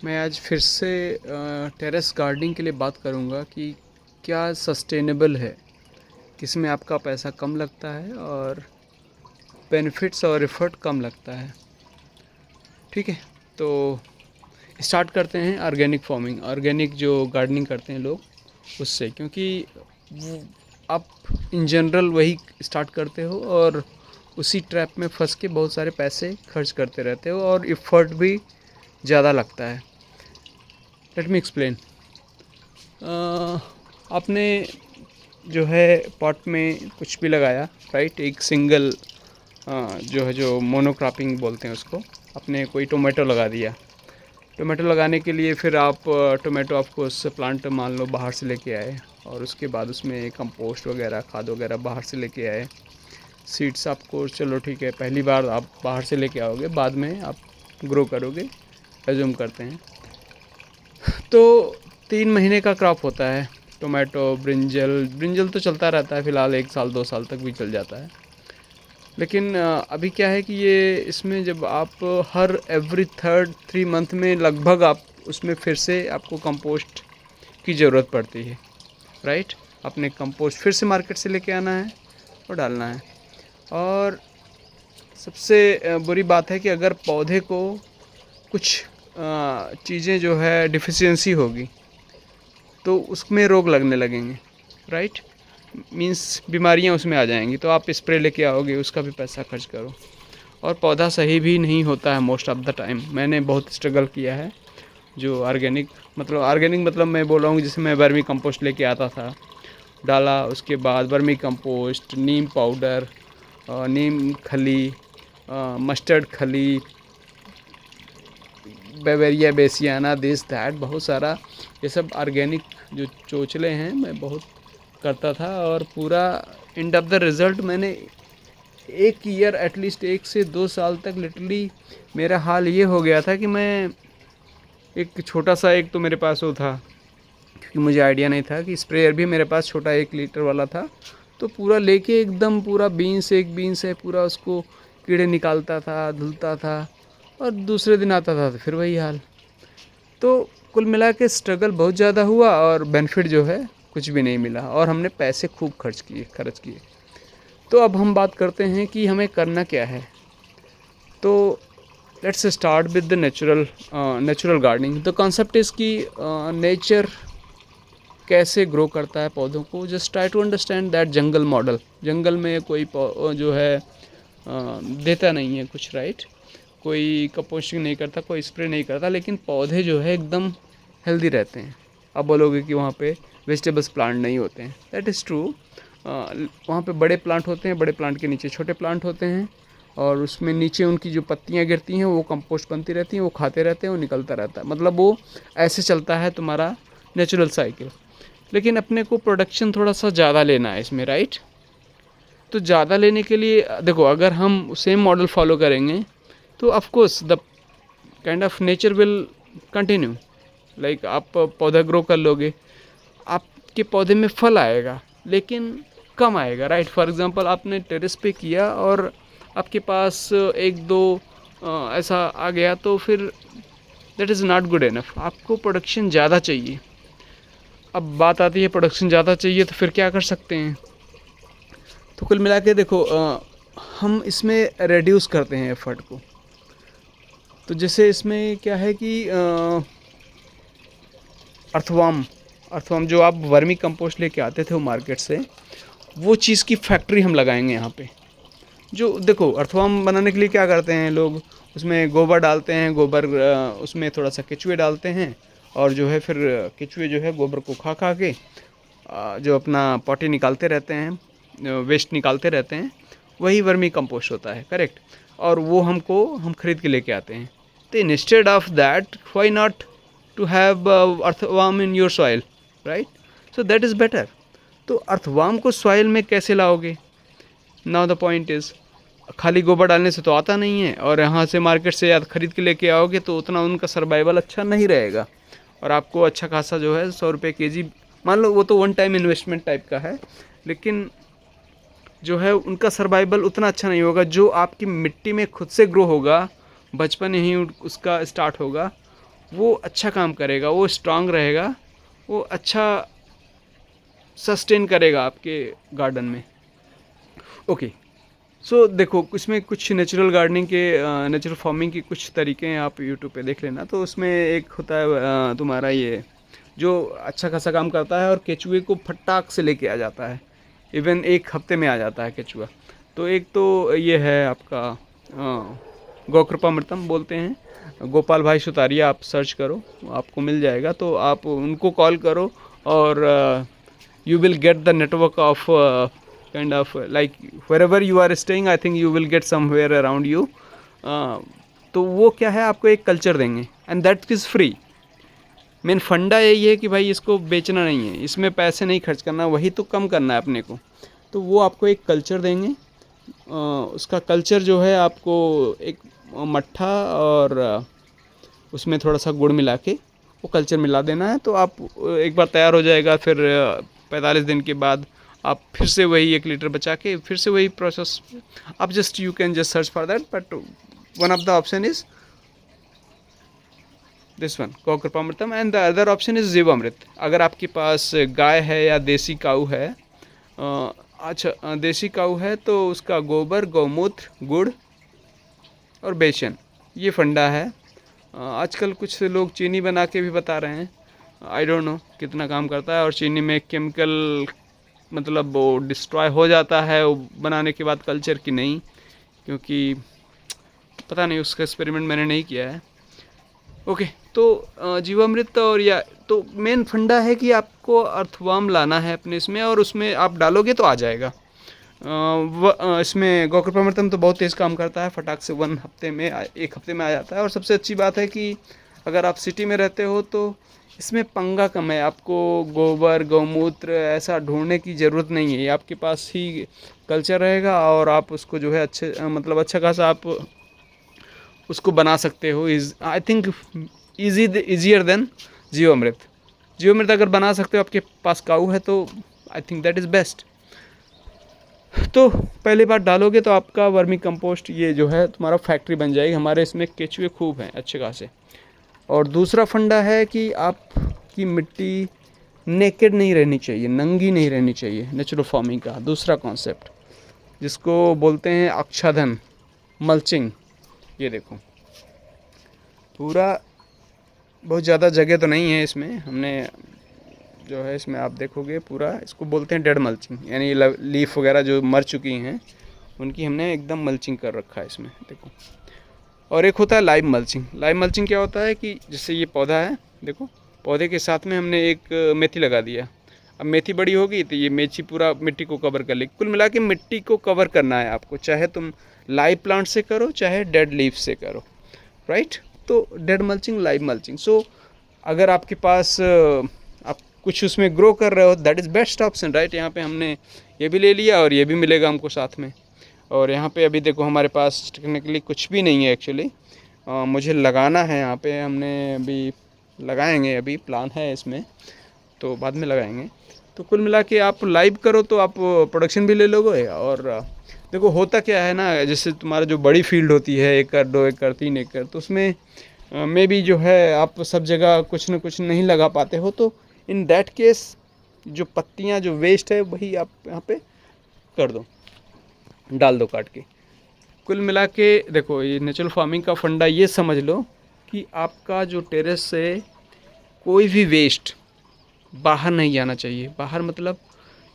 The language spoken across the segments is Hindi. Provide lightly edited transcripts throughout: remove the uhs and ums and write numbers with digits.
मैं आज फिर से टेरेस गार्डनिंग के लिए बात करूंगा कि क्या सस्टेनेबल है, किसमें आपका पैसा कम लगता है और बेनिफिट्स और एफर्ट कम लगता है। ठीक है, तो स्टार्ट करते हैं ऑर्गेनिक फार्मिंग, ऑर्गेनिक जो गार्डनिंग करते हैं लोग उससे, क्योंकि वो आप इन जनरल वही स्टार्ट करते हो और उसी ट्रैप में फंस के बहुत सारे पैसे खर्च करते रहते हो और एफर्ट भी ज़्यादा लगता है। Let me explain. आपने जो है पॉट में कुछ भी लगाया, राइट, एक सिंगल जो है जो मोनोक्रॉपिंग बोलते हैं उसको, आपने कोई टोमेटो लगा दिया। टोमेटो लगाने के लिए फिर आप टोमेटो आपको उससे प्लांट मान लो बाहर से लेके आए और उसके बाद उसमें कंपोस्ट वगैरह खाद वगैरह बाहर से लेके आए। सीड्स आपको चलो ठीक है, पहली बार आप बाहर से लेके आओगे, बाद में आप ग्रो करोगे, एज्यूम करते हैं। तो 3 महीने का क्रॉप होता है टोमेटो। ब्रिंजल ब्रिंजल तो चलता रहता है, फ़िलहाल 1 साल 2 साल तक भी चल जाता है। लेकिन अभी क्या है कि ये इसमें जब आप हर एवरी 3 मंथ में लगभग आप उसमें फिर से आपको कंपोस्ट की ज़रूरत पड़ती है, राइट। अपने कंपोस्ट फिर से मार्केट से लेके आना है और डालना है। और सबसे बुरी बात है कि अगर पौधे को कुछ चीज़ें जो है डिफिशियंसी होगी तो उसमें रोग लगने लगेंगे, राइट, मीन्स बीमारियां उसमें आ जाएंगी। तो आप स्प्रे लेके आओगे, उसका भी पैसा खर्च करो और पौधा सही भी नहीं होता है मोस्ट ऑफ द टाइम। मैंने बहुत स्ट्रगल किया है जो ऑर्गेनिक मतलब मैं बोल रहा हूँ, जैसे मैं वर्मी कंपोस्ट लेके आता था, डाला, उसके बाद वर्मी कंपोस्ट, नीम पाउडर, नीम खली, मस्टर्ड खली, बेवेरिया बेसियाना, दिस दैट, बहुत सारा ये सब ऑर्गेनिक जो चोचले हैं मैं बहुत करता था। और पूरा एंड ऑफ द रिज़ल्ट मैंने 1 ईयर एटलीस्ट 1 से 2 साल तक लिटरली मेरा हाल ये हो गया था कि मैं एक छोटा सा, एक तो मेरे पास वो था क्योंकि मुझे आइडिया नहीं था कि स्प्रेयर भी मेरे पास छोटा 1 लीटर वाला था, तो पूरा लेके एकदम पूरा एक बीन से पूरा उसको कीड़े निकालता था, धुलता था और दूसरे दिन आता था तो फिर वही हाल। तो कुल मिला के स्ट्रगल बहुत ज़्यादा हुआ और बेनिफिट जो है कुछ भी नहीं मिला और हमने पैसे खूब खर्च किए। तो अब हम बात करते हैं कि हमें करना क्या है। तो let's start with the natural gardening. The concept is कि नेचर कैसे ग्रो करता है पौधों को। Just try to understand that jungle model. जंगल में कोई जो है देता नहीं है कुछ, राइट, कोई कंपोस्टिंग नहीं करता, कोई स्प्रे नहीं करता, लेकिन पौधे जो है एकदम हेल्दी रहते हैं। अब बोलोगे कि वहाँ पे वेजिटेबल्स प्लांट नहीं होते हैं, दैट इज़ ट्रू। वहाँ पे बड़े प्लांट होते हैं, बड़े प्लांट के नीचे छोटे प्लांट होते हैं और उसमें नीचे उनकी जो पत्तियाँ गिरती हैं वो कंपोस्ट बनती रहती हैं, वो खाते रहते हैं, वो निकलता रहता है। मतलब वो ऐसे चलता है तुम्हारा नेचुरल साइकिल। लेकिन अपने को प्रोडक्शन थोड़ा सा ज़्यादा लेना है इसमें, राइट। तो ज़्यादा लेने के लिए देखो, अगर हम सेम मॉडल फॉलो करेंगे तो of course the kind of nature will continue. Like आप पौधा ग्रो कर लोगे, आपके पौधे में फल आएगा लेकिन कम आएगा, राइट। फॉर एग्जांपल आपने टेरेस पे किया और आपके पास एक दो ऐसा आ गया तो फिर that is not good enough. आपको प्रोडक्शन ज़्यादा चाहिए। अब बात आती है प्रोडक्शन ज़्यादा चाहिए तो फिर क्या कर सकते हैं। तो कुल मिला के देखो, हम इसमें रेड्यूस करते हैं एफर्ट को। तो जैसे इसमें क्या है कि अर्थवाम अर्थवाम जो आप वर्मी कंपोस्ट लेके आते थे वो मार्केट से, वो चीज़ की फैक्ट्री हम लगाएंगे यहाँ पे। जो देखो, अर्थवाम बनाने के लिए क्या करते हैं लोग, उसमें गोबर डालते हैं, गोबर उसमें थोड़ा सा केचुए डालते हैं और जो है फिर केचुए जो है गोबर को खा खा के जो अपना पॉटी निकालते रहते हैं, वेस्ट निकालते रहते हैं, वही वर्मी कंपोस्ट होता है, करेक्ट। और वो हम खरीद के लेके आते हैं। तो instead of that why not to have earthworm in your soil, right. So that is better. तो अर्थवार्म को सॉइल में कैसे लाओगे। नाउ द पॉइंट इज़, खाली गोबर डालने से तो आता नहीं है और यहाँ से मार्केट से या खरीद के लेके आओगे तो उतना उनका सर्वाइवल अच्छा नहीं रहेगा और आपको अच्छा खासा जो है 100 रुपये kg, मान लो वो तो वन टाइम इन्वेस्टमेंट टाइप का है, लेकिन जो है उनका सर्वाइवल उतना अच्छा नहीं होगा जो आपकी मिट्टी में खुद से ग्रो होगा, बचपन ही उसका स्टार्ट होगा, वो अच्छा काम करेगा, वो स्ट्रांग रहेगा, वो अच्छा सस्टेन करेगा आपके गार्डन में। ओके, सो देखो इसमें कुछ नेचुरल गार्डनिंग के नेचुरल फार्मिंग के कुछ तरीके हैं, आप यूट्यूब पे देख लेना। तो उसमें एक होता है तुम्हारा ये जो अच्छा खासा काम करता है और केचुए को फटाक से लेके आ जाता है, इवन एक हफ्ते में आ जाता है केचुआ। तो एक तो ये है आपका गौकृपामृतम बोलते हैं, गोपाल भाई सुतारिया, आप सर्च करो आपको मिल जाएगा। तो आप उनको कॉल करो और you will get the network of kind of like wherever you are staying, I think you will get somewhere around you। तो वो क्या है, आपको एक कल्चर देंगे and that is free. Main फंडा यही है कि भाई इसको बेचना नहीं है, इसमें पैसे नहीं खर्च करना, वही तो कम करना है अपने को। तो वो आपको एक कल्चर देंगे, उसका कल्चर जो है आपको एक मट्ठा और उसमें थोड़ा सा गुड़ मिला के वो कल्चर मिला देना है। तो आप एक बार तैयार हो जाएगा, फिर 45 दिन के बाद आप फिर से वही 1 लीटर बचा के फिर से वही प्रोसेस आप just you can just search for that. But one of the option is this one Gaukripamritam and the other option is Jeevamrut. अगर आपके पास गाय है या देसी काऊ है, अच्छा देसी काऊ है तो उसका गोबर, गौमूत्र, गुड़ और बेसन, ये फंडा है। आजकल कुछ लोग चीनी बना के भी बता रहे हैं, आई डोंट नो कितना काम करता है। और चीनी में केमिकल मतलब वो डिस्ट्रॉय हो जाता है वो बनाने के बाद कल्चर की नहीं, क्योंकि पता नहीं, उसका एक्सपेरिमेंट मैंने नहीं किया है। ओके, तो जीवामृत और या तो मेन फंडा है कि आपको अर्थवार्म लाना है अपने इसमें, और उसमें आप डालोगे तो आ जाएगा। इसमें गौकृपामृतम तो बहुत तेज़ काम करता है, फटाक से 1 हफ्ते में 1 हफ्ते में आ जाता है। और सबसे अच्छी बात है कि अगर आप सिटी में रहते हो तो इसमें पंगा कम है, आपको गोबर गौमूत्र ऐसा ढूंढने की ज़रूरत नहीं है, ये आपके पास ही कल्चर रहेगा और आप उसको जो है अच्छे मतलब अच्छा खासा आप उसको बना सकते हो। आई थिंक ईजियर देन जीवामृत। जीवामृत अगर बना सकते हो, आपके पास काऊ है, तो I think that is best. तो पहली बार डालोगे तो आपका वर्मी कंपोस्ट ये जो है तुम्हारा फैक्ट्री बन जाएगी। हमारे इसमें केचुए खूब हैं अच्छे खासे। और दूसरा फंडा है कि आपकी मिट्टी नेकेड नहीं रहनी चाहिए, नंगी नहीं रहनी चाहिए। नेचुरल फार्मिंग का दूसरा कॉन्सेप्ट जिसको बोलते हैं आच्छादन, मल्चिंग। ये देखो पूरा बहुत ज़्यादा जगह तो नहीं है इसमें, हमने जो है इसमें आप देखोगे पूरा इसको बोलते हैं डेड मल्चिंग, यानी लीफ वगैरह जो मर चुकी हैं उनकी हमने एकदम मल्चिंग कर रखा है इसमें, देखो। और एक होता है लाइव मल्चिंग। लाइव मल्चिंग क्या होता है कि जैसे ये पौधा है, देखो पौधे के साथ में हमने एक मेथी लगा दिया। अब मेथी बड़ी होगी तो ये मेथी पूरा मिट्टी को कवर कर लेगी। कुल मिला के मिट्टी को कवर करना है आपको, चाहे तुम लाइव प्लांट से करो चाहे डेड लीफ से करो, राइट। तो डेड मल्चिंग, लाइव मल्चिंग। सो अगर आपके पास आप कुछ उसमें ग्रो कर रहे हो, that is best option, right. यहाँ पे हमने ये भी ले लिया और ये भी मिलेगा हमको साथ में। और यहाँ पे अभी देखो हमारे पास टेक्निकली कुछ भी नहीं है एक्चुअली, मुझे लगाना है। यहाँ पे हमने अभी लगाएंगे, अभी प्लान है इसमें, तो बाद में लगाएंगे। तो कुल मिला के आप लाइव करो तो आप प्रोडक्शन भी ले लोगे। और देखो होता क्या है ना, जैसे तुम्हारा जो बड़ी फील्ड होती है 1 एकड़ 2 एकड़ 3 एकड़, तो उसमें मे बी जो है आप सब जगह कुछ न कुछ नहीं लगा पाते हो। तो इन दैट केस जो पत्तियाँ जो वेस्ट है वही आप यहाँ पे कर दो, डाल दो काट के। कुल मिला के देखो ये नेचुरल फार्मिंग का फंडा ये समझ लो कि आपका जो टेरेस से कोई भी वेस्ट बाहर नहीं जाना चाहिए। बाहर मतलब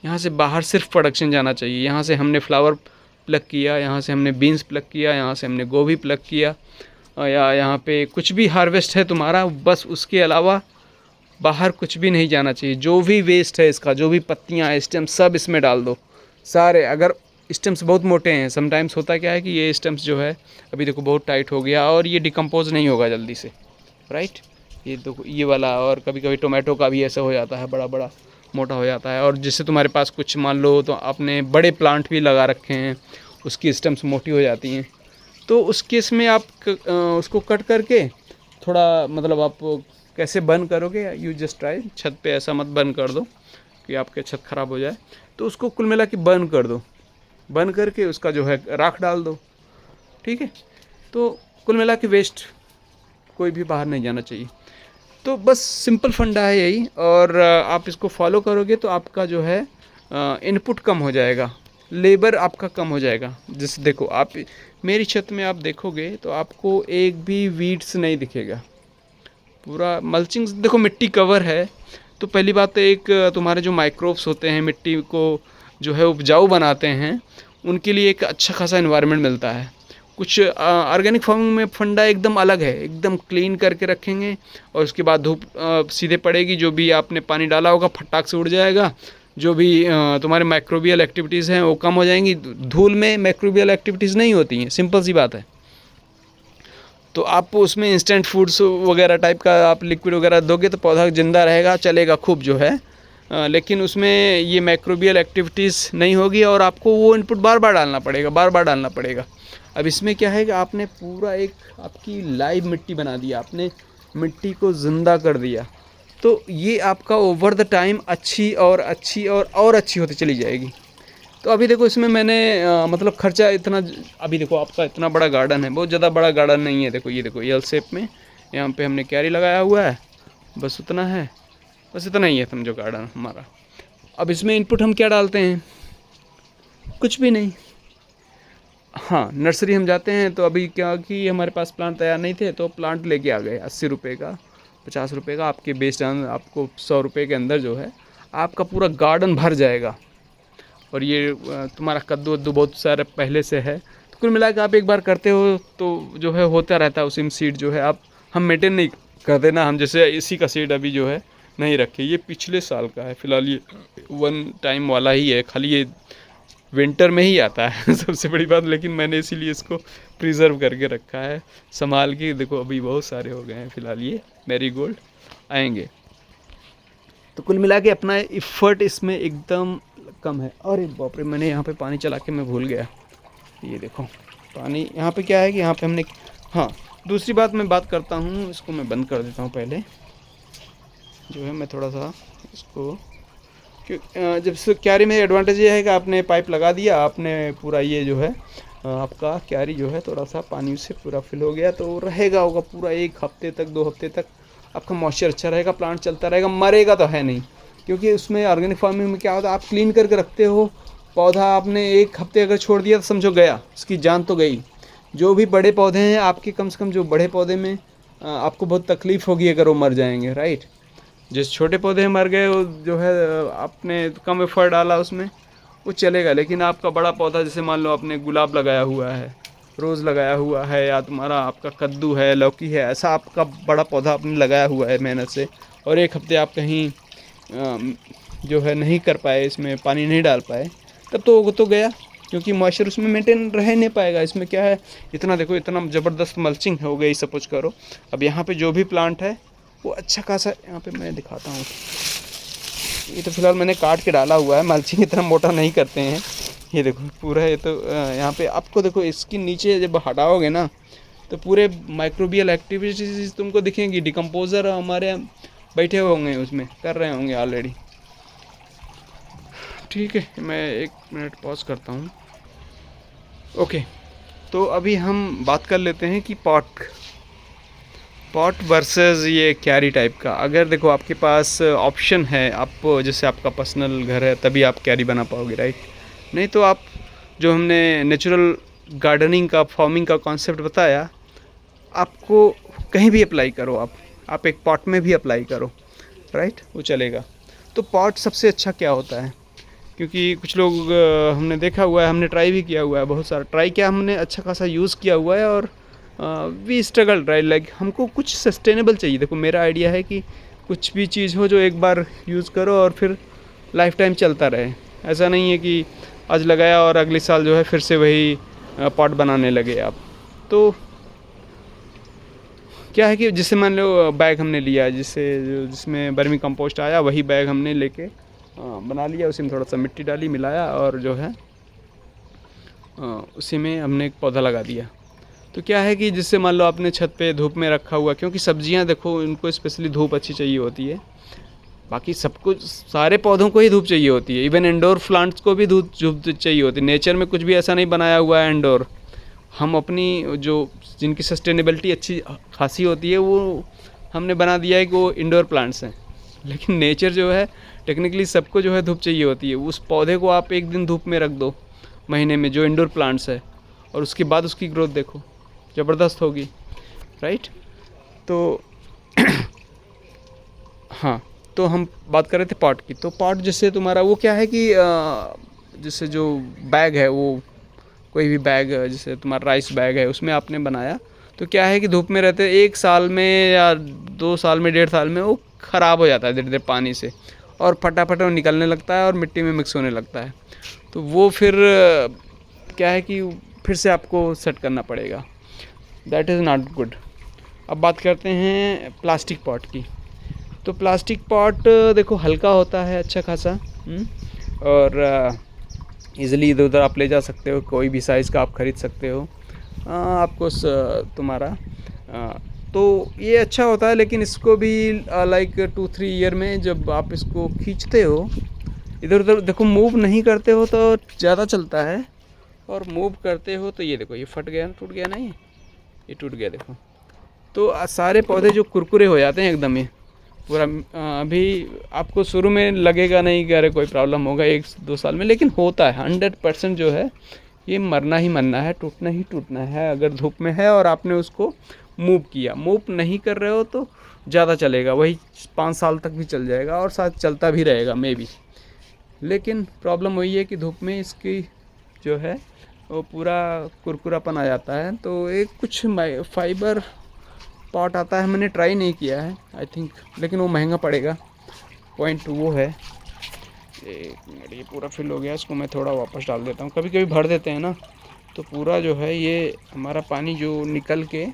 यहाँ से बाहर सिर्फ प्रोडक्शन जाना चाहिए। यहाँ से हमने फ्लावर प्लग किया, यहाँ से हमने बीन्स प्लग किया, यहाँ से हमने गोभी प्लग किया, या यहाँ पे कुछ भी हार्वेस्ट है तुम्हारा, बस उसके अलावा बाहर कुछ भी नहीं जाना चाहिए। जो भी वेस्ट है इसका, जो भी पत्तियाँ हैं, स्टेम्स, सब इसमें डाल दो सारे। अगर स्टेम्स बहुत मोटे हैं, समटाइम्स होता क्या है कि ये स्टेम्स जो है अभी देखो बहुत टाइट हो गया और ये डिकम्पोज नहीं होगा जल्दी से, राइट। ये देखो ये वाला, और कभी कभी टोमेटो का भी ऐसा हो जाता है, बड़ा बड़ा मोटा हो जाता है। और जिससे तुम्हारे पास कुछ मान लो तो आपने बड़े प्लांट भी लगा रखे हैं, उसकी स्टेम्स मोटी हो जाती हैं, तो उस केस में आप उसको कट करके थोड़ा मतलब आप कैसे बर्न करोगे, यू जस्ट ट्राई। छत पे ऐसा मत बर्न कर दो कि आपके छत ख़राब हो जाए। तो उसको कुल मिला के बर्न कर दो, बर्न करके उसका जो है राख डाल दो, ठीक है। तो कुल मिला के वेस्ट कोई भी बाहर नहीं जाना चाहिए। तो बस सिंपल फंडा है यही, और आप इसको फॉलो करोगे तो आपका जो है इनपुट कम हो जाएगा, लेबर आपका कम हो जाएगा। जैसे देखो आप मेरी छत में आप देखोगे तो आपको एक भी वीड्स नहीं दिखेगा, पूरा मल्चिंग। देखो मिट्टी कवर है, तो पहली बात तो एक तुम्हारे जो माइक्रोब्स होते हैं मिट्टी को जो है उपजाऊ बनाते हैं, उनके लिए एक अच्छा खासा इन्वायरमेंट मिलता है। कुछ ऑर्गेनिक फार्मिंग में फंडा एकदम अलग है, एकदम क्लीन करके रखेंगे और उसके बाद धूप सीधे पड़ेगी, जो भी आपने पानी डाला होगा फटाक से उड़ जाएगा, जो भी तुम्हारे माइक्रोबियल एक्टिविटीज़ हैं वो कम हो जाएंगी। धूल में माइक्रोबियल एक्टिविटीज़ नहीं होती हैं, सिंपल सी बात है। तो आप उसमें इंस्टेंट फूड्स वगैरह टाइप का आप लिक्विड वगैरह दोगे तो पौधा ज़िंदा रहेगा, चलेगा खूब जो है, लेकिन उसमें ये माइक्रोबियल एक्टिविटीज़ नहीं होगी और आपको वो इनपुट बार बार डालना पड़ेगा, बार बार डालना पड़ेगा। अब इसमें क्या है कि आपने पूरा एक आपकी लाइव मिट्टी बना दिया, आपने मिट्टी को ज़िंदा कर दिया, तो ये आपका ओवर द टाइम अच्छी और अच्छी और अच्छी होती चली जाएगी। तो अभी देखो इसमें मैंने मतलब खर्चा इतना, अभी देखो आपका इतना बड़ा गार्डन है, बहुत ज़्यादा बड़ा गार्डन नहीं है। देखो ये देखो एल शेप में यहाँ पे हमने क्यारी लगाया हुआ है, बस उतना है, बस इतना ही है समझो गार्डन हमारा। अब इसमें इनपुट हम क्या डालते हैं, कुछ भी नहीं। हाँ नर्सरी हम जाते हैं तो अभी क्या कि हमारे पास प्लांट तैयार नहीं थे, तो प्लांट लेके आ गए 80 रुपये का, 50 रुपये का, आपके बेस्ड ऑन आपको 100 रुपये के अंदर जो है आपका पूरा गार्डन भर जाएगा। और ये तुम्हारा कद्दू वद्दू बहुत सारे पहले से है, तो कुल मिला के आप एक बार करते हो तो जो है होता रहता है। उसी सीड जो है आप हम मेंटेन नहीं करते ना, हम जैसे इसी का सीड अभी जो है नहीं रखे, ये पिछले साल का है फिलहाल, ये वन टाइम वाला ही है, खाली ये विंटर में ही आता है सबसे बड़ी बात। लेकिन मैंने इसीलिए इसको प्रिजर्व करके रखा है संभाल के। देखो अभी बहुत सारे हो गए हैं फिलहाल, ये मैरीगोल्ड आएंगे। तो कुल मिला के अपना इफ़र्ट इसमें एकदम कम है। अरे बाप रे, मैंने यहाँ पे पानी चला के मैं भूल गया। ये देखो पानी यहाँ पे क्या है कि यहाँ पे हमने, हाँ दूसरी बात मैं बात करता हूँ, इसको मैं बंद कर देता हूँ पहले जो है, मैं थोड़ा सा इसको जब से क्यारी में एडवांटेज ये है कि आपने पाइप लगा दिया, आपने पूरा ये जो है आपका क्यारी जो है थोड़ा सा पानी से पूरा फिल हो गया, तो रहेगा होगा पूरा 1 हफ्ते तक 2 हफ्ते तक आपका मॉइस्चर अच्छा रहेगा, प्लांट चलता रहेगा, मरेगा तो है नहीं। क्योंकि उसमें ऑर्गेनिक फार्मिंग में क्या होता है, आप क्लीन करके रखते हो पौधा, आपने 1 हफ्ते अगर छोड़ दिया तो समझो गया, उसकी जान तो गई। जो भी बड़े पौधे हैं आपके, कम से कम जो बड़े पौधे में आपको बहुत तकलीफ़ होगी अगर वो मर जाएंगे, राइट। जिस छोटे पौधे मर गए वो जो है आपने कम एफर्ट डाला उसमें, वो चलेगा। लेकिन आपका बड़ा पौधा, जैसे मान लो आपने गुलाब लगाया हुआ है, रोज़ लगाया हुआ है, या तुम्हारा आपका कद्दू है, लौकी है, ऐसा आपका बड़ा पौधा आपने लगाया हुआ है मेहनत से, और 1 हफ्ते आप कहीं जो है नहीं कर पाए, इसमें पानी नहीं डाल पाए, तब तो वो तो गया, क्योंकि मॉइस्चर उसमें मेंटेन रह नहीं पाएगा। इसमें क्या है, इतना देखो इतना ज़बरदस्त मल्चिंग हो गई सपोज करो। अब यहाँ पे जो भी प्लांट है वो अच्छा खासा, यहाँ पे मैं दिखाता हूँ, ये तो फिलहाल मैंने काट के डाला हुआ है, मल्चिंग इतना मोटा नहीं करते हैं। ये देखो पूरा, ये तो यहाँ पे आपको देखो इसके नीचे जब हटाओगे ना तो पूरे माइक्रोबियल एक्टिविटीज़ तुमको दिखेंगी। डिकम्पोज़र हमारे बैठे होंगे उसमें, कर रहे होंगे ऑलरेडी। ठीक है, मैं 1 मिनट पॉज करता हूँ। ओके, तो अभी हम बात कर लेते हैं कि पॉट वर्सेस ये क्यारी टाइप का। अगर देखो आपके पास ऑप्शन है, आप जैसे आपका पर्सनल घर है तभी आप क्यारी बना पाओगे, राइट। नहीं तो आप जो हमने नेचुरल गार्डनिंग का, फार्मिंग का कॉन्सेप्ट बताया, आपको कहीं भी अप्लाई करो, आप एक पॉट में भी अप्लाई करो, राइट, वो चलेगा। तो पॉट सबसे अच्छा क्या होता है, क्योंकि कुछ लोग हमने देखा हुआ है, हमने ट्राई भी किया हुआ है, बहुत सारा ट्राई किया हमने, अच्छा खासा यूज़ किया हुआ है, और वी स्ट्रगल, राइट। लाइक हमको कुछ सस्टेनेबल चाहिए। देखो मेरा आइडिया है कि कुछ भी चीज़ हो जो एक बार यूज़ करो और फिर लाइफ टाइम चलता रहे। ऐसा नहीं है कि आज लगाया और अगले साल जो है फिर से वही पॉट बनाने लगे आप। तो क्या है कि जिससे मान लो बैग हमने लिया, जिसमें वर्मी कंपोस्ट आया, वही बैग हमने लेके बना लिया, उसी में थोड़ा सा मिट्टी डाली, मिलाया, और जो है उसी में हमने एक पौधा लगा दिया। तो क्या है कि जिससे मान लो आपने छत पे धूप में रखा हुआ, क्योंकि सब्जियां देखो उनको स्पेशली धूप अच्छी चाहिए होती है, बाकी सब कुछ सारे पौधों को ही धूप चाहिए होती है, इवन इंडोर प्लांट्स को भी धूप चाहिए होती है। नेचर में कुछ भी ऐसा नहीं बनाया हुआ है इंडोर, हम अपनी जो जिनकी सस्टेनेबिलिटी अच्छी खासी होती है वो हमने बना दिया है कि वो इंडोर प्लांट्स हैं। लेकिन नेचर जो है टेक्निकली सबको जो है धूप चाहिए होती है। उस पौधे को आप एक दिन धूप में रख दो महीने में, जो इंडोर प्लांट्स है, और उसके बाद उसकी ग्रोथ देखो, ज़बरदस्त होगी, राइट। तो हाँ, तो हम बात कर रहे थे पॉट की। तो पॉट जैसे तुम्हारा वो क्या है कि जैसे जो बैग है, वो कोई भी बैग जैसे तुम्हारा राइस बैग है उसमें आपने बनाया, तो क्या है कि धूप में रहते 1 साल में या 2 साल में, 1.5 साल में वो ख़राब हो जाता है धीरे धीरे पानी से, और फटाफट वो निकलने लगता है और मिट्टी में मिक्स होने लगता है। तो वो फिर क्या है कि फिर से आपको सेट करना पड़ेगा, दैट इज़ नॉट गुड। अब बात करते हैं प्लास्टिक पॉट की। तो प्लास्टिक पॉट देखो हल्का होता है अच्छा खासा, और ईज़िली इधर उधर आप ले जा सकते हो, कोई भी साइज़ का आप ख़रीद सकते हो। आपको तुम्हारा तो ये अच्छा होता है, लेकिन इसको भी लाइक 2-3 ईयर में जब आप इसको खींचते हो इधर उधर, देखो मूव नहीं करते हो तो ज़्यादा चलता है, और मूव करते हो तो ये देखो ये फट गया, टूट गया ना, ये टूट गया देखो। तो सारे पौधे जो कुरकुरे हो जाते हैं एकदम ही पूरा। अभी आपको शुरू में लगेगा नहीं कि अरे कोई प्रॉब्लम होगा 1-2 साल में, लेकिन होता है 100% जो है ये मरना ही मरना है, टूटना ही टूटना है अगर धूप में है और आपने उसको मूव किया। मूव नहीं कर रहे हो तो ज़्यादा चलेगा, वही 5 साल तक भी चल जाएगा और साथ चलता भी रहेगा मे बी। लेकिन प्रॉब्लम वही है कि धूप में इसकी जो है वो पूरा कुरकुरापन आ जाता है। तो एक कुछ फाइबर पॉट आता है, मैंने ट्राई नहीं किया है आई थिंक, लेकिन वो महंगा पड़ेगा। पॉइंट वो है। एक मिनट, ये पूरा फिल हो गया, इसको मैं थोड़ा वापस डाल देता हूँ। कभी कभी भर देते हैं ना तो पूरा जो है ये हमारा पानी जो निकल के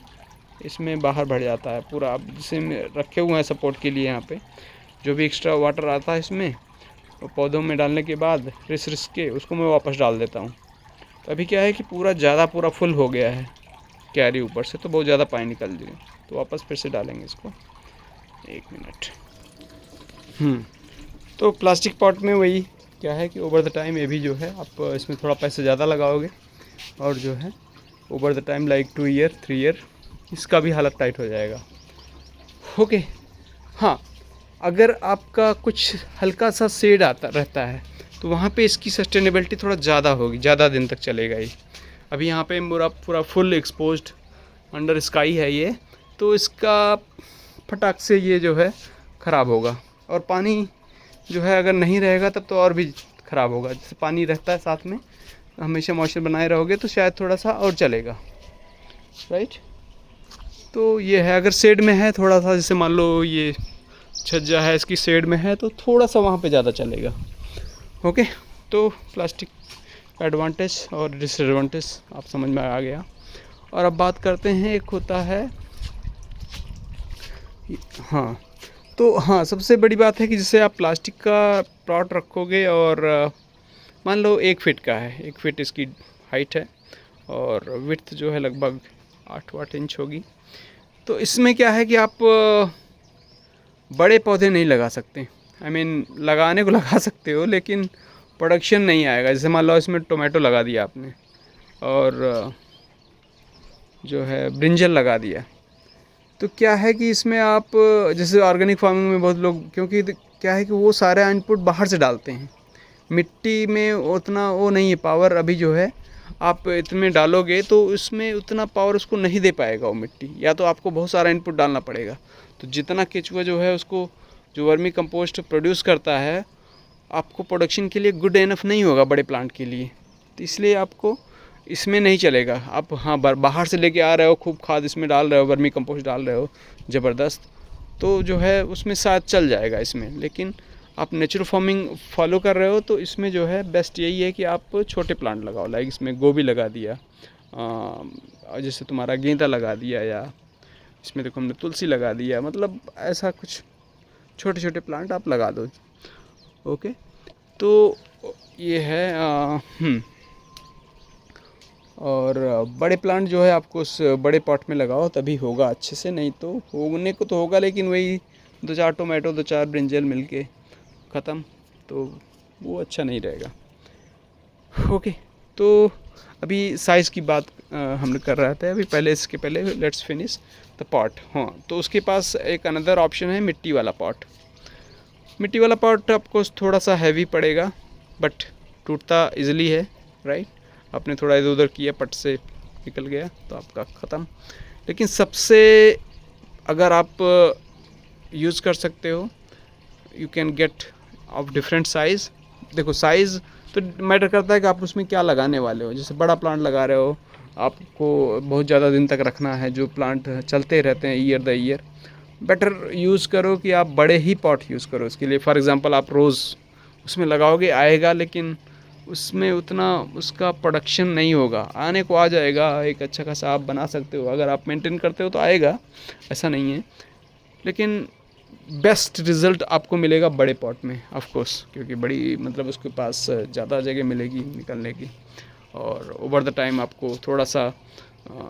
इसमें बाहर भर जाता है पूरा। अब जिसे रखे हुए हैं सपोर्ट के लिए, यहाँ पे जो भी एक्स्ट्रा वाटर आता है इसमें पौधों में डालने के बाद रिस के उसको मैं वापस डाल देता हूँ। तो अभी क्या है कि पूरा फुल हो गया है क्यारी ऊपर से, तो बहुत ज़्यादा पानी निकल जाए, तो वापस फिर से डालेंगे इसको। एक मिनट। तो प्लास्टिक पॉट में वही क्या है कि ओवर द टाइम ये भी जो है आप इसमें थोड़ा पैसे ज़्यादा लगाओगे, और जो है over the time like 2 year 3 year इसका भी हालत टाइट हो जाएगा। ओके। हाँ, अगर आपका कुछ हल्का सा शेड आता रहता है तो वहाँ पे इसकी सस्टेनेबिलिटी थोड़ा ज़्यादा होगी, ज़्यादा दिन तक चलेगा ये। अभी यहाँ पे पूरा फुल एक्सपोज्ड अंडर स्काई है ये, तो इसका फटाक से ये जो है ख़राब होगा। और पानी जो है अगर नहीं रहेगा तब तो और भी ख़राब होगा। जैसे पानी रहता है साथ में, हमेशा मॉइस्चर बनाए रहोगे तो शायद थोड़ा सा और चलेगा, राइट। तो ये है, अगर शेड में है थोड़ा सा, जैसे मान लो ये छज्जा है इसकी शेड में है तो थोड़ा सा वहाँ पे ज़्यादा चलेगा। ओके, तो प्लास्टिक का एडवांटेज और डिसएडवांटेज आप समझ में आ गया। और अब बात करते हैं, एक होता है हाँ, तो हाँ सबसे बड़ी बात है कि जैसे आप प्लास्टिक का पॉट रखोगे और मान लो 1 फीट का है, 1 फीट इसकी हाइट है और विड्थ जो है लगभग 8 इंच होगी। तो इसमें क्या है कि आप बड़े पौधे नहीं लगा सकते। आई मीन लगाने को लगा सकते हो लेकिन प्रोडक्शन नहीं आएगा। जैसे मान लो इसमें टोमेटो लगा दिया आपने और जो है ब्रिंजल लगा दिया, तो क्या है कि इसमें आप जैसे ऑर्गेनिक फार्मिंग में बहुत लोग, क्योंकि क्या है कि वो सारे इनपुट बाहर से डालते हैं, मिट्टी में उतना वो नहीं है पावर। अभी जो है आप इतने डालोगे तो उसमें उतना पावर उसको नहीं दे पाएगा वो मिट्टी, या तो आपको बहुत सारा इनपुट डालना पड़ेगा। तो जितना केचुआ जो है उसको जो वर्मी कंपोस्ट प्रोड्यूस करता है आपको प्रोडक्शन के लिए गुड इनफ नहीं होगा बड़े प्लांट के लिए, तो इसलिए आपको इसमें नहीं चलेगा। आप हाँ बाहर से लेके आ रहे हो, खूब खाद इसमें डाल रहे हो, वर्मी कंपोस्ट डाल रहे हो ज़बरदस्त, तो जो है उसमें साथ चल जाएगा इसमें। लेकिन आप नेचुरल फार्मिंग फॉलो कर रहे हो तो इसमें जो है बेस्ट यही है कि आप छोटे प्लांट लगाओ, लाइक इसमें गोभी लगा दिया, जैसे तुम्हारा गेंदा लगा दिया, या इसमें देखो हमने तुलसी लगा दिया, मतलब ऐसा कुछ छोटे छोटे प्लांट आप लगा दो। ओके, तो ये है और बड़े प्लांट जो है आपको उस बड़े पॉट में लगाओ तभी होगा अच्छे से, नहीं तो होने को तो होगा लेकिन वही 2-4 टोमेटो 2-4 ब्रिंजल मिलके ख़त्म, तो वो अच्छा नहीं रहेगा। ओके, तो अभी साइज़ की बात हम लोग कर रहे थे अभी, पहले इसके पहले लेट्स फिनिश द पॉट। हाँ, तो उसके पास एक अनदर ऑप्शन है मिट्टी वाला पॉट। मिट्टी वाला पॉट आपको थोड़ा सा हैवी पड़ेगा बट टूटता इजीली है, राइट। आपने थोड़ा इधर उधर किया, पट से निकल गया तो आपका ख़त्म। लेकिन सबसे अगर आप यूज़ कर सकते हो, you can get of different size. देखो साइज़ तो मैटर करता है कि आप उसमें क्या लगाने वाले हो। जैसे बड़ा प्लांट लगा रहे हो, आपको बहुत ज़्यादा दिन तक रखना है, जो प्लांट चलते रहते हैं year the year, better use करो कि आप बड़े ही पॉट यूज़ करो इसके लिए। फॉर एग्ज़ाम्पल आप रोज़ उसमें लगाओगे, आएगा, लेकिन उसमें उतना उसका प्रोडक्शन नहीं होगा। आने को आ जाएगा, एक अच्छा खासा आप बना सकते हो अगर आप मेंटेन करते हो तो आएगा, ऐसा नहीं है। लेकिन बेस्ट रिज़ल्ट आपको मिलेगा बड़े पॉट में ऑफ कोर्स, क्योंकि बड़ी मतलब उसके पास ज़्यादा जगह मिलेगी निकलने की, और ओवर द टाइम आपको थोड़ा सा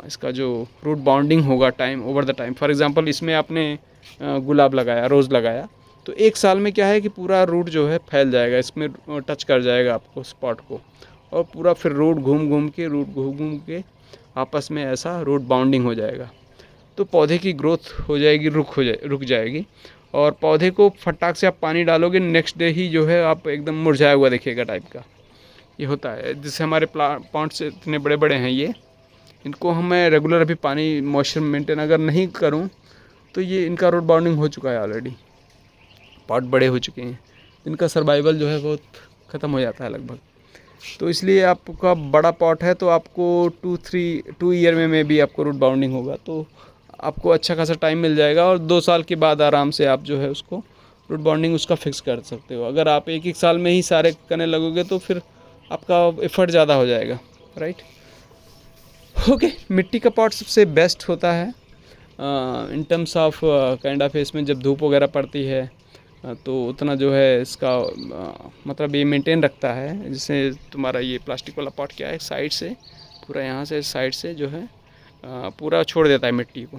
इसका जो रूट बाउंडिंग होगा time over the time. For example इसमें आपने गुलाब लगाया, रोज़ लगाया, तो एक साल में क्या है कि पूरा रूट जो है फैल जाएगा, इसमें टच कर जाएगा आपको स्पॉट को, और पूरा फिर रूट घूम घूम के आपस में ऐसा रूट बाउंडिंग हो जाएगा। तो पौधे की ग्रोथ हो जाएगी, रुक जाएगी, और पौधे को फटाक से आप पानी डालोगे, नेक्स्ट डे ही जो है आप एकदम मुरझाया हुआ दिखेगा टाइप का। ये होता है, जिससे हमारे प्लांट्स इतने बड़े बड़े हैं ये, इनको हमें रेगुलर अभी पानी मॉइस्चर मेंटेन अगर नहीं करूं तो ये इनका रूट बाउंडिंग हो चुका है ऑलरेडी, पॉट बड़े हो चुके हैं, इनका सर्वाइवल जो है बहुत ख़त्म हो जाता है लगभग। तो इसलिए आपका बड़ा पॉट है तो आपको 2 ईयर में भी आपको रूट बाउंडिंग होगा, तो आपको अच्छा खासा टाइम मिल जाएगा, और 2 साल के बाद आराम से आप जो है उसको रूट बाउंडिंग उसका फिक्स कर सकते हो। अगर आप एक साल में ही सारे करने लगोगे तो फिर आपका एफर्ट ज़्यादा हो जाएगा, राइट। ओके, मिट्टी का पॉट सबसे बेस्ट होता है in terms of kind of इसमें जब धूप वगैरह पड़ती है तो उतना जो है इसका मतलब ये मेंटेन रखता है। जैसे तुम्हारा ये प्लास्टिक वाला पॉट क्या है, साइड से पूरा यहाँ से साइड से जो है पूरा छोड़ देता है मिट्टी को,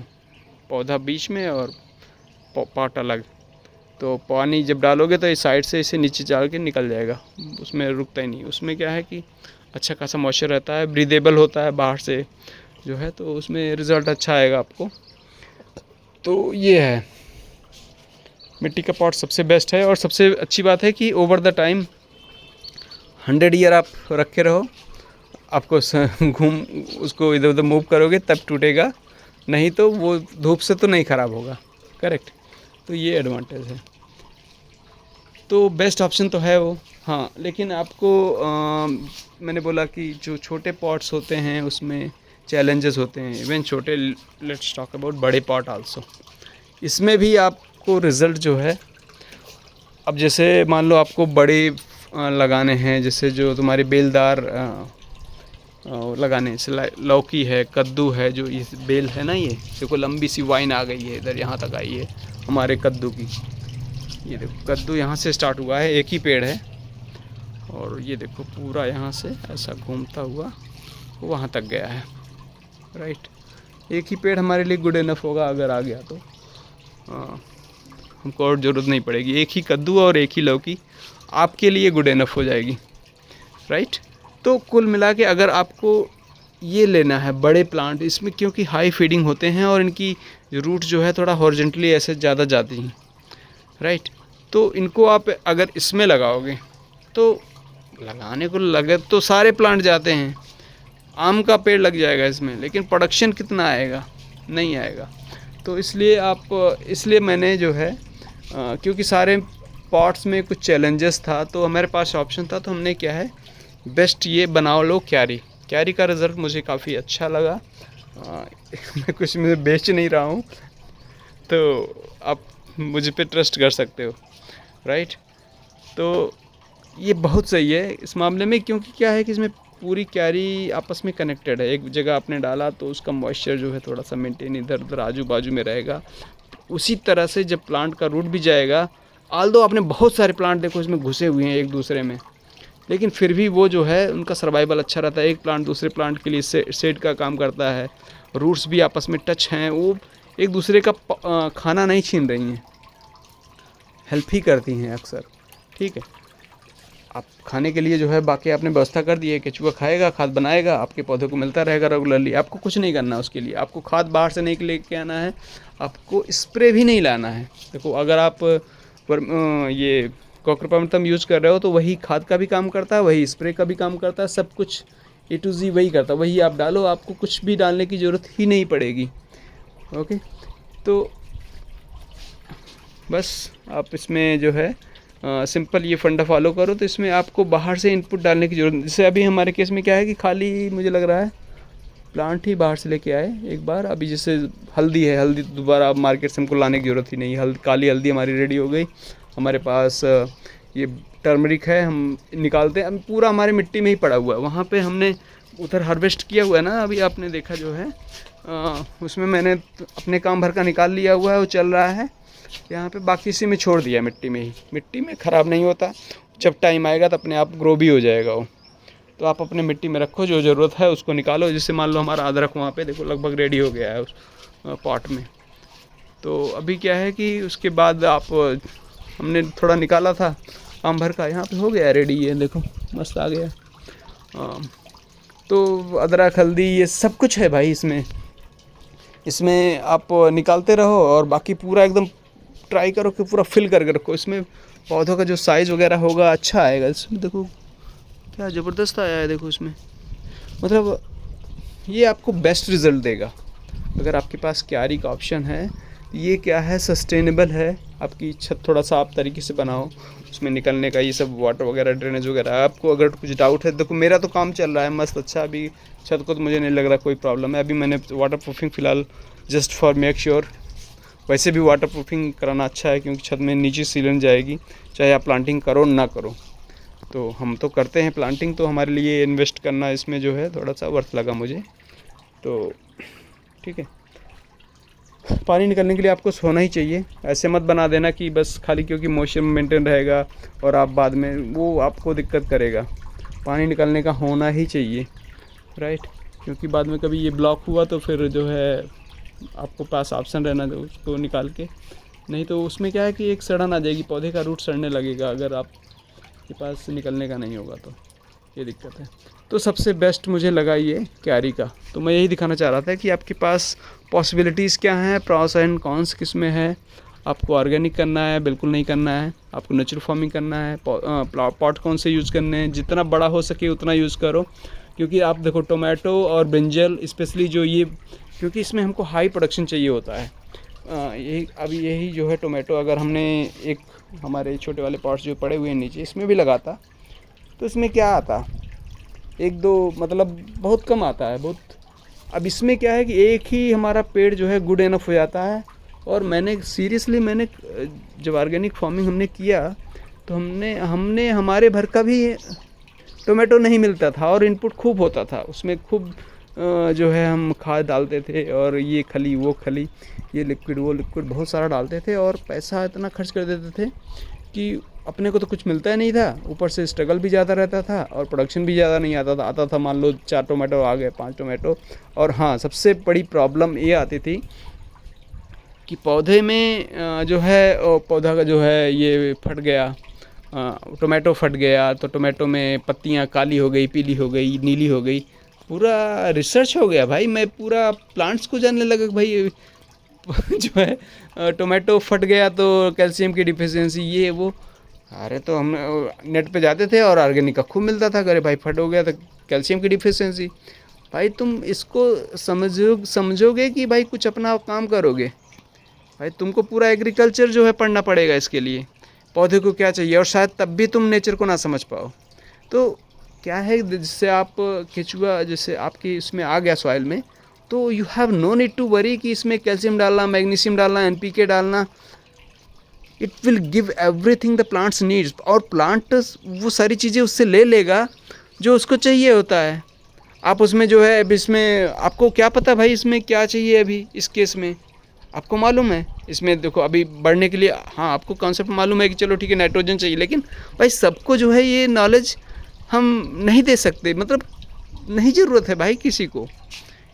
पौधा बीच में और पॉट अलग। तो पानी जब डालोगे तो इस साइड से इसे नीचे डाल के निकल जाएगा, उसमें रुकता ही नहीं। उसमें क्या है कि अच्छा खासा मॉइस्चर रहता है, ब्रीदेबल होता है बाहर से जो है, तो उसमें रिज़ल्ट अच्छा आएगा आपको। तो ये है, मिट्टी का पॉट सबसे बेस्ट है, और सबसे अच्छी बात है कि ओवर द टाइम 100 ईयर आप रखे रहो, आपको घूम उसको इधर उधर मूव करोगे तब टूटेगा, नहीं तो वो धूप से तो नहीं ख़राब होगा, करेक्ट। तो ये एडवांटेज है, तो बेस्ट ऑप्शन तो है वो। हाँ, लेकिन आपको मैंने बोला कि जो छोटे पॉट्स होते हैं उसमें चैलेंजेस होते हैं, इवन छोटे, लेट्स टॉक अबाउट बड़े पॉट आल्सो। इसमें भी आपको रिज़ल्ट जो है, अब जैसे मान लो आपको बड़े लगाने हैं, जैसे जो तुम्हारी बेलदार लगाने, जैसे लौकी है, कद्दू है, जो ये बेल है ना, ये देखो लंबी सी वाइन आ गई है इधर, यहाँ तक आई है हमारे कद्दू की। ये देखो कद्दू यहाँ से स्टार्ट हुआ है, एक ही पेड़ है, और ये देखो पूरा यहाँ से ऐसा घूमता हुआ वहाँ तक गया है, राइट। एक ही पेड़ हमारे लिए गुड इनफ होगा, अगर आ गया तो हमको और ज़रूरत नहीं पड़ेगी। एक ही कद्दू और एक ही लौकी आपके लिए गुड इनफ हो जाएगी, राइट। तो कुल मिला के अगर आपको ये लेना है बड़े प्लांट, इसमें क्योंकि हाई फीडिंग होते हैं और इनकी रूट जो है थोड़ा हॉरिजॉन्टली ऐसे ज़्यादा जाती हैं, राइट। तो इनको आप अगर इसमें लगाओगे तो लगाने को लगे तो सारे प्लांट जाते हैं, आम का पेड़ लग जाएगा इसमें, लेकिन प्रोडक्शन कितना आएगा, नहीं आएगा। तो इसलिए मैंने जो है क्योंकि सारे पॉट्स में कुछ चैलेंजेस था, तो हमारे पास ऑप्शन था, तो हमने क्या है बेस्ट ये बनाओ लो क्यारी का रिज़ल्ट मुझे काफ़ी अच्छा लगा। मैं कुछ में बेच नहीं रहा हूँ, तो आप मुझ पे ट्रस्ट कर सकते हो, राइट। तो ये बहुत सही है इस मामले में, क्योंकि क्या है कि इसमें पूरी क्यारी आपस में कनेक्टेड है। एक जगह आपने डाला तो उसका मॉइस्चर जो है थोड़ा सा मेंटेन इधर उधर आजू बाजू में रहेगा। उसी तरह से जब प्लांट का रूट भी जाएगा, आल्दो आपने बहुत सारे प्लांट देखो इसमें घुसे हुए हैं एक दूसरे में, लेकिन फिर भी वो जो है उनका सर्वाइवल अच्छा रहता है। एक प्लांट दूसरे प्लांट के लिए शेड का काम करता है, रूट्स भी आपस में टच हैं, वो एक दूसरे का खाना नहीं छीन रही हैं, हेल्प ही करती हैं अक्सर, ठीक है। आप खाने के लिए जो है बाकी आपने व्यवस्था कर दी है, केचुआ खाएगा, खाद बनाएगा, आपके पौधे को मिलता रहेगा रेगुलरली। आपको कुछ नहीं करना उसके लिए, आपको खाद बाहर से नहीं लेके आना है, आपको स्प्रे भी नहीं लाना है। देखो अगर आप ये कॉकरपामतम यूज़ कर रहे हो तो वही खाद का भी काम करता है, वही स्प्रे का भी काम करता है, सब कुछ A to Z वही करता है, वही आप डालो, आपको कुछ भी डालने की ज़रूरत ही नहीं पड़ेगी। ओके, तो बस आप इसमें जो है सिंपल ये फंडा फॉलो करो, तो इसमें आपको बाहर से इनपुट डालने की ज़रूरत। जैसे अभी हमारे केस में क्या है कि खाली मुझे लग रहा है प्लांट ही बाहर से लेके आए एक बार। अभी जैसे हल्दी है, हल्दी दोबारा अब मार्केट से हमको लाने की ज़रूरत ही नहीं, काली हल्दी हमारी रेडी हो गई। हमारे पास ये टर्मरिक है, हम निकालते हैं, अब पूरा हमारी मिट्टी में ही पड़ा हुआ है। वहाँ पे हमने उधर हार्वेस्ट किया हुआ है ना, अभी आपने देखा जो है उसमें मैंने अपने काम भर का निकाल लिया हुआ है, वो चल रहा है यहाँ पे। बाकी इसी में छोड़ दिया, मिट्टी में ही, मिट्टी में ख़राब नहीं होता, जब टाइम आएगा तो अपने आप ग्रो भी हो जाएगा वो। तो आप अपने मिट्टी में रखो, जो ज़रूरत है उसको निकालो। जैसे मान लो हमारा अदरक वहाँ पे देखो लगभग रेडी हो गया है उस पॉट में। तो अभी क्या है कि उसके बाद आप हमने थोड़ा निकाला था आम भर का, यहाँ पे हो गया रेडी, ये देखो मस्त आ गया। तो अदरक, हल्दी, ये सब कुछ है भाई इसमें आप निकालते रहो, और बाकी पूरा एकदम ट्राई करो कि पूरा फिल करके रखो। इसमें पौधों का जो साइज़ वगैरह होगा अच्छा आएगा। इसमें देखो क्या ज़बरदस्त आया है, देखो इसमें, मतलब ये आपको बेस्ट रिज़ल्ट देगा। अगर आपके पास क्यारी का ऑप्शन है, ये क्या है, सस्टेनेबल है। आपकी छत थोड़ा सा आप तरीके से बनाओ, उसमें निकलने का ये सब वाटर वगैरह, ड्रेनेज वगैरह। आपको अगर कुछ डाउट है, देखो मेरा तो काम चल रहा है मस्त अच्छा, अभी छत को तो मुझे नहीं लग रहा कोई प्रॉब्लम है। अभी मैंने वाटर प्रूफिंग फ़िलहाल जस्ट फॉर मेक श्योर, वैसे भी वाटर प्रूफिंग कराना अच्छा है क्योंकि छत में नीचे सीलन जाएगी, चाहे आप प्लांटिंग करो ना करो। तो हम तो करते हैं प्लांटिंग, तो हमारे लिए इन्वेस्ट करना इसमें जो है थोड़ा सा वर्थ लगा मुझे। तो ठीक है, पानी निकलने के लिए आपको सोना ही चाहिए। ऐसे मत बना देना कि बस खाली क्योंकि मॉइस्चर मेंटेन रहेगा और आप बाद में वो आपको दिक्कत करेगा। पानी निकलने का होना ही चाहिए, राइट, क्योंकि बाद में कभी ये ब्लॉक हुआ तो फिर जो है आपको पास ऑप्शन रहना दो उसको निकाल के, नहीं तो उसमें क्या है कि एक सड़न आ जाएगी, पौधे का रूट सड़ने लगेगा अगर आपके पास निकलने का नहीं होगा, तो ये दिक्कत है। तो सबसे बेस्ट मुझे लगा ये क्यारी का। तो मैं यही दिखाना चाह रहा था कि आपके पास पॉसिबिलिटीज़ क्या हैं, प्रॉस एंड कॉन्स किस में है। आपको ऑर्गेनिक करना है, बिल्कुल नहीं करना है, आपको नेचुरल फार्मिंग करना है, पॉट कौन से यूज़ करने हैं, जितना बड़ा हो सके उतना यूज़ करो। क्योंकि आप देखो टोमेटो और ब्रिंजल स्पेशली जो ये, क्योंकि इसमें हमको हाई प्रोडक्शन चाहिए होता है। यही जो है टोमेटो, अगर हमने एक हमारे छोटे वाले पॉट्स जो पड़े हुए हैं नीचे, इसमें भी लगाता तो इसमें क्या आता, एक दो मतलब बहुत कम आता है, बहुत। अब इसमें क्या है कि एक ही हमारा पेड़ जो है गुड इनफ हो जाता है। और मैंने सीरियसली जब ऑर्गेनिक फार्मिंग हमने किया तो हमने हमारे भर का भी टोमेटो नहीं मिलता था, और इनपुट खूब होता था उसमें, खूब जो है हम खाद डालते थे, और ये खली वो खली, ये लिक्विड वो लिक्विड बहुत सारा डालते थे, और पैसा इतना खर्च कर देते थे कि अपने को तो कुछ मिलता ही नहीं था, ऊपर से स्ट्रगल भी ज़्यादा रहता था, और प्रोडक्शन भी ज़्यादा नहीं आता था मान लो 4 टोमेटो आ गए, 5 टोमेटो। और हाँ, सबसे बड़ी प्रॉब्लम ये आती थी कि पौधे में जो है पौधा का जो है ये फट गया, टोमेटो फट गया, तो टोमेटो में पत्तियाँ काली हो गई, पीली हो गई, नीली हो गई। पूरा रिसर्च हो गया भाई, मैं पूरा प्लांट्स को जानने लगा कि भाई जो है टोमेटो फट गया तो कैल्शियम की डिफिशियंसी, ये वो। अरे तो हम नेट पे जाते थे और ऑर्गेनिक का खूब मिलता था, अरे भाई फट हो गया तो कैल्शियम की डिफिशियंसी। भाई तुम इसको समझोगे कि भाई कुछ अपना काम करोगे, भाई तुमको पूरा एग्रीकल्चर जो है पढ़ना पड़ेगा इसके लिए, पौधे को क्या चाहिए, और शायद तब भी तुम नेचर को ना समझ पाओ। तो क्या है, जिससे आप केचुआ जैसे आपकी इसमें आ गया सॉइल में, तो you have no need to worry कि इसमें कैल्शियम डालना, मैग्नीशियम डालना, एनपीके डालना। It will give everything the plants needs, और प्लांट वो सारी चीज़ें उससे ले लेगा जो उसको चाहिए होता है। आप उसमें जो है, अब इसमें आपको क्या पता भाई इसमें क्या चाहिए, अभी इस केस में आपको मालूम है, इसमें देखो अभी बढ़ने के लिए, हाँ आपको कॉन्सेप्ट मालूम है कि चलो ठीक है नाइट्रोजन चाहिए, लेकिन भाई सबको जो है ये नॉलेज हम नहीं दे सकते, मतलब नहीं ज़रूरत है भाई किसी को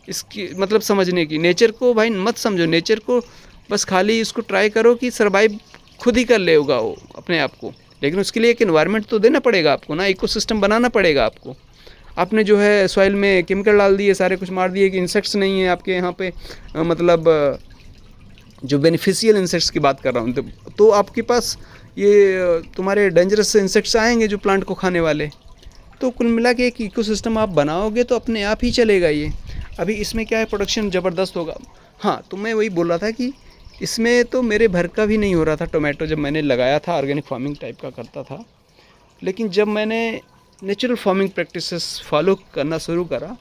इसकी मतलब समझने की। नेचर को भाई मत समझो, नेचर को बस खाली इसको ट्राई करो कि सर्वाइव खुद ही कर लेगा वो अपने आप को, लेकिन उसके लिए एक एनवायरनमेंट तो देना पड़ेगा आपको ना, इकोसिस्टम बनाना पड़ेगा आपको। आपने जो है सॉइल में केमिकल डाल दिए, सारे कुछ मार दिए कि इंसेक्ट्स नहीं है आपके यहाँ पे, मतलब जो बेनिफिशियल इंसेक्ट्स की बात कर रहा हूँ, तो आपके पास ये तुम्हारे डेंजरस इंसेक्ट्स आएंगे जो प्लांट को खाने वाले। तो कुल मिला के एक इकोसिस्टम आप बनाओगे तो अपने आप ही चलेगा ये। अभी इसमें क्या है, प्रोडक्शन ज़बरदस्त होगा। हाँ, तो मैं वही बोल रहा था कि इसमें तो मेरे भर का भी नहीं हो रहा था टोमेटो, जब मैंने लगाया था ऑर्गेनिक फार्मिंग टाइप का करता था। लेकिन जब मैंने नेचुरल फार्मिंग प्रैक्टिसेस फॉलो करना शुरू करा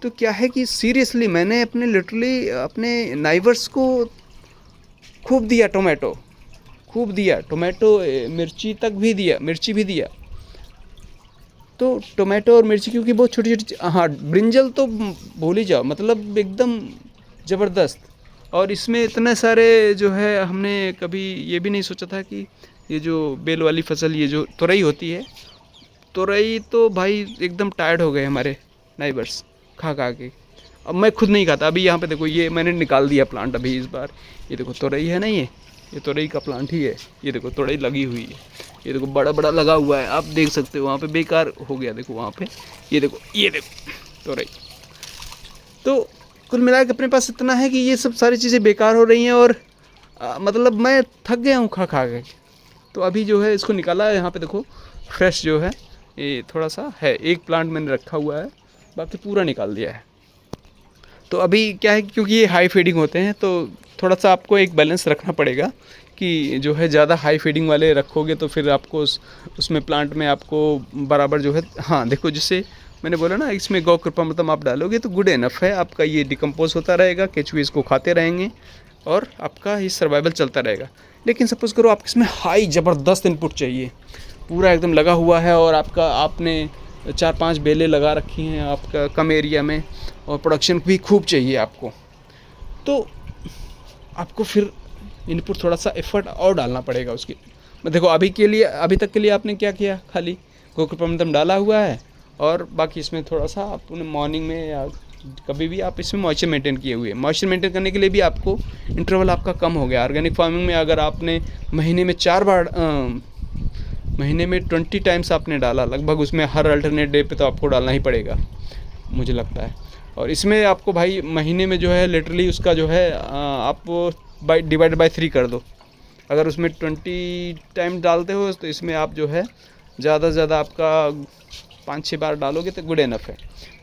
तो क्या है कि सीरियसली मैंने अपने लिटरली अपने नाइबर्स को खूब दिया टोमेटो, खूब दिया टोमेटो, मिर्ची तक भी दिया, मिर्ची भी दिया। तो टोमेटो और मिर्ची क्योंकि बहुत छोटी छोटी, हाँ ब्रिंजल तो भूल ही जाओ, मतलब एकदम ज़बरदस्त। और इसमें इतने सारे जो है, हमने कभी ये भी नहीं सोचा था कि ये जो बेल वाली फसल, ये जो तुरई होती है, तुरई तो भाई एकदम टायर्ड हो गए हमारे नाइबर्स खा खा के। अब मैं खुद नहीं खाता। अभी यहाँ पे देखो, ये मैंने निकाल दिया प्लांट अभी इस बार। ये देखो तुरई है ना, ये तुरई का प्लांट ही है। ये देखो तुरई लगी हुई है, ये देखो बड़ा बड़ा लगा हुआ है, आप देख सकते हो। वहाँ पे बेकार हो गया, देखो वहाँ पे, ये देखो तुरई। तो कुल मिला के अपने पास इतना है कि ये सब सारी चीज़ें बेकार हो रही हैं, और मतलब मैं थक गया हूँ खा खा के। तो अभी जो है इसको निकाला है, यहाँ पे देखो फ्रेश जो है, ये थोड़ा सा है, एक प्लांट मैंने रखा हुआ है, बाकी पूरा निकाल दिया है। तो अभी क्या है, क्योंकि ये हाई फीडिंग होते हैं तो थोड़ा सा आपको एक बैलेंस रखना पड़ेगा कि जो है ज़्यादा हाई फीडिंग वाले रखोगे तो फिर आपको उसमें प्लांट में आपको बराबर जो है, हाँ देखो जैसे मैंने बोला ना, इसमें गौ कृपामृतम आप डालोगे तो गुड इनफ है आपका, ये डिकम्पोज होता रहेगा, केचुए इसको खाते रहेंगे और आपका ये सर्वाइवल चलता रहेगा। लेकिन सपोज़ करो आपको इसमें हाई ज़बरदस्त इनपुट चाहिए, पूरा एकदम लगा हुआ है, और आपने 4-5 बेलें लगा रखी हैं आपका कम एरिया में, और प्रोडक्शन भी खूब चाहिए आपको, तो आपको फिर इनपुट थोड़ा सा एफर्ट और डालना पड़ेगा उसकी। देखो अभी के लिए, अभी तक के लिए आपने क्या किया, खाली गौ कृपामृतम डाला हुआ है, और बाकी इसमें थोड़ा सा आपने मॉर्निंग में या कभी भी आप इसमें मॉइस्चर मेंटेन किए हुए हैं। मॉइस्चर मेंटेन करने के लिए भी आपको इंटरवल आपका कम हो गया। ऑर्गेनिक फार्मिंग में अगर आपने महीने में 4 बार, महीने में 20 टाइम्स आपने डाला लगभग, उसमें हर अल्टरनेट डे पे तो आपको डालना ही पड़ेगा मुझे लगता है। और इसमें आपको भाई महीने में जो है लिटरली उसका जो है आप डिवाइड बाय 3 कर दो। अगर उसमें 20 टाइम डालते हो तो इसमें आप जो है ज़्यादा से ज़्यादा आपका 5-6 बार डालोगे तो गुड इनफ है।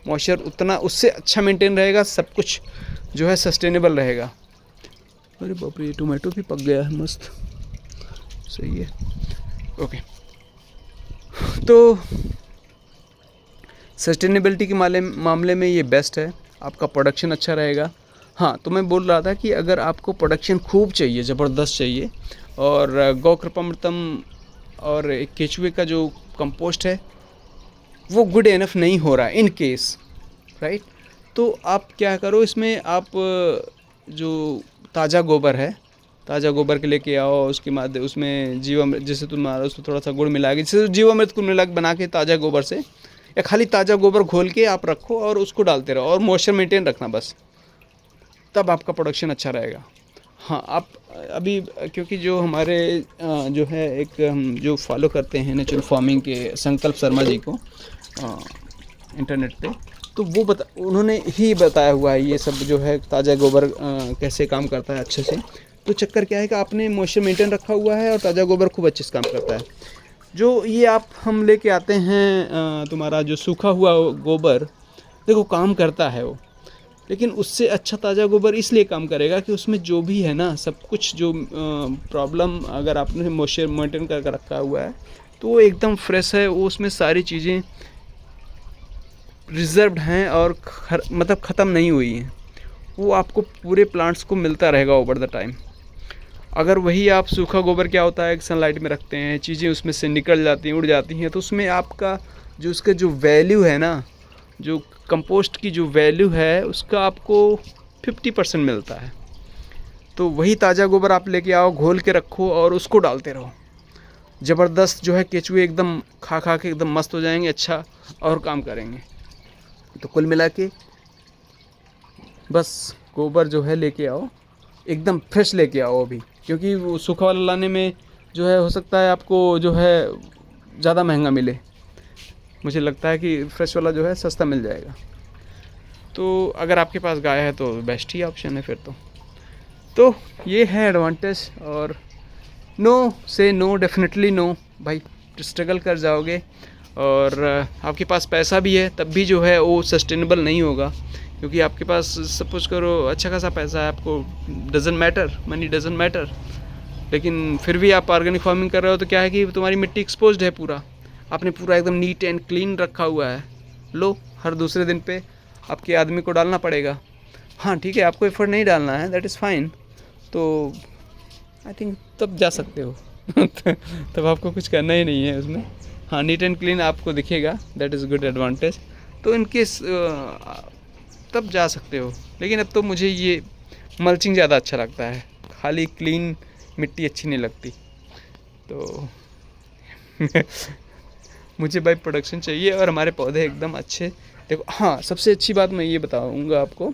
मॉइस्चर उतना उससे अच्छा मेंटेन रहेगा, सब कुछ जो है सस्टेनेबल रहेगा। अरे बाप रे, ये टोमेटो भी पक गया है, मस्त सही है। ओके, तो सस्टेनेबिलिटी के मामले में ये बेस्ट है, आपका प्रोडक्शन अच्छा रहेगा। हाँ, तो मैं बोल रहा था कि अगर आपको प्रोडक्शन खूब चाहिए, ज़बरदस्त चाहिए, और गौ कृपामृतम और केचुए का जो कंपोस्ट है वो गुड इनफ नहीं हो रहा है इन केस, राइट, तो आप क्या करो, इसमें आप जो ताज़ा गोबर है, ताज़ा गोबर के लेके आओ, उसके बाद उसमें जीवामृत, जैसे तुम्हारा उसमें थोड़ा सा गुड़ मिला के, जैसे जीवामृत को मिला बना के ताज़ा गोबर से, या खाली ताज़ा गोबर घोल के आप रखो और उसको डालते रहो, और मॉइस्चर मेंटेन रखना बस, तब आपका प्रोडक्शन अच्छा रहेगा। हाँ, आप अभी क्योंकि जो हमारे जो है एक हम जो फॉलो करते हैं नेचुरल फार्मिंग के संकल्प शर्मा जी को इंटरनेट पे, तो वो उन्होंने ही बताया हुआ है ये सब जो है ताज़ा गोबर कैसे काम करता है अच्छे से। तो चक्कर क्या है कि आपने मॉइस्चर मेंटेन रखा हुआ है और ताज़ा गोबर खूब अच्छे से काम करता है। जो ये हम लेके आते हैं तुम्हारा जो सूखा हुआ गोबर, देखो काम करता है वो, लेकिन उससे अच्छा ताज़ा गोबर इसलिए काम करेगा कि उसमें जो भी है ना, सब कुछ जो प्रॉब्लम अगर आपने मॉइस्चर मेंटेन करके रखा हुआ है तो वो एकदम फ्रेश है, वो उसमें सारी चीज़ें रिजर्व्ड हैं और मतलब ख़त्म नहीं हुई हैं, वो आपको पूरे प्लांट्स को मिलता रहेगा ओवर द टाइम। अगर वही आप सूखा गोबर क्या होता है, सनलाइट में रखते हैं, चीज़ें उसमें से निकल जाती हैं, उड़ जाती हैं, तो उसमें आपका जो उसका जो वैल्यू है ना, जो कंपोस्ट की जो वैल्यू है उसका आपको 50% मिलता है। तो वही ताज़ा गोबर आप लेके आओ, घोल के रखो और उसको डालते रहो, ज़बरदस्त जो है केचुए एकदम खा खा के एकदम मस्त हो जाएंगे, अच्छा और काम करेंगे। तो कुल मिला के बस गोबर जो है लेके आओ, एकदम फ्रेश लेके आओ अभी, क्योंकि वो सूखा वाला लाने में जो है हो सकता है आपको जो है ज़्यादा महंगा मिले। मुझे लगता है कि फ्रेश वाला जो है सस्ता मिल जाएगा। तो अगर आपके पास गाय है तो बेस्ट ही ऑप्शन है फिर तो ये है एडवांटेज। और नो से नो, डेफिनेटली नो भाई, स्ट्रगल कर जाओगे और आपके पास पैसा भी है तब भी जो है वो सस्टेनेबल नहीं होगा, क्योंकि आपके पास सपोज करो अच्छा खासा पैसा है, आपको doesn't matter, money doesn't matter, लेकिन फिर भी आप ऑर्गेनिक फार्मिंग कर रहे हो तो क्या है कि तुम्हारी मिट्टी एक्सपोज्ड है, पूरा आपने पूरा एकदम नीट एंड क्लीन रखा हुआ है। लो हर दूसरे दिन पे आपके आदमी को डालना पड़ेगा। हाँ ठीक है, आपको एफर्ट नहीं डालना है, दैट इज़ फाइन, तो आई थिंक तब जा सकते हो तब आपको कुछ करना ही नहीं है उसमें। हाँ नीट एंड क्लीन आपको दिखेगा, दैट इज़ गुड एडवांटेज। तो इनकेस तब जा सकते हो, लेकिन अब तो मुझे ये मल्चिंग ज़्यादा अच्छा लगता है, खाली क्लीन मिट्टी अच्छी नहीं लगती। तो मुझे भाई प्रोडक्शन चाहिए और हमारे पौधे एकदम अच्छे। देखो हाँ, सबसे अच्छी बात मैं ये बताऊंगा आपको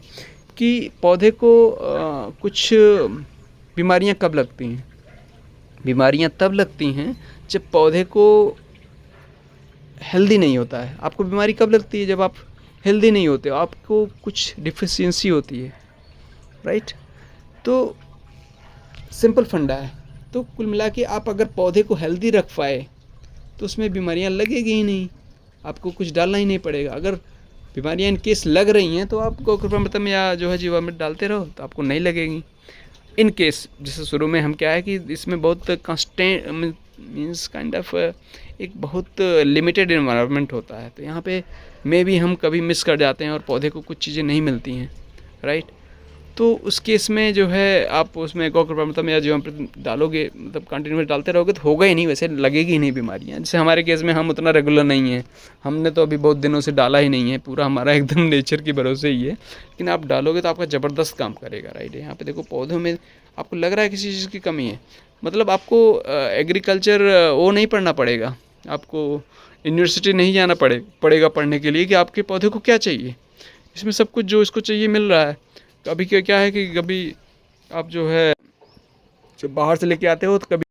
कि पौधे को कुछ बीमारियां कब लगती हैं। बीमारियां तब लगती हैं जब पौधे को हेल्दी नहीं होता है। आपको बीमारी कब लगती है? जब आप हेल्दी नहीं होते हो, आपको कुछ डिफिशियंसी होती है, राइट। तो सिंपल फंडा है। तो कुल मिला के आप अगर पौधे को हेल्दी रख पाए तो उसमें बीमारियां लगेगी ही नहीं, आपको कुछ डालना ही नहीं पड़ेगा। अगर बीमारियां इन केस लग रही हैं तो आप गोकर्पमृतम या जो है जीवामृत डालते रहो तो आपको नहीं लगेगी। इन केस जैसे शुरू में हम क्या है कि इसमें बहुत कांस्टेंट मीन्स काइंड ऑफ एक बहुत लिमिटेड इन्वायरमेंट होता है, तो यहाँ पे मे भी हम कभी मिस कर जाते हैं और पौधे को कुछ चीज़ें नहीं मिलती हैं, राइट। तो उस केस में जो है आप उसमें गोकर्पमृतम या जीवामृत डालोगे, मतलब कंटिन्यूस डालते रहोगे तो होगा ही नहीं, वैसे लगेगी ही नहीं बीमारियाँ। जैसे हमारे केस में हम उतना रेगुलर नहीं हैं, हमने तो अभी बहुत दिनों से डाला ही नहीं है, पूरा हमारा एकदम नेचर के भरोसे ही है। लेकिन आप डालोगे तो आपका ज़बरदस्त काम करेगा, राइट। यहाँ पे देखो पौधों में आपको लग रहा है किसी चीज़ की कमी है, मतलब आपको एग्रीकल्चर वो नहीं पढ़ना पड़ेगा, आपको यूनिवर्सिटी नहीं जाना पड़ेगा पढ़ने के लिए कि आपके पौधे को क्या चाहिए। इसमें सब कुछ जो इसको चाहिए मिल रहा है। कभी क्या है कि कभी आप जो है जब बाहर से लेके आते हो तो कभी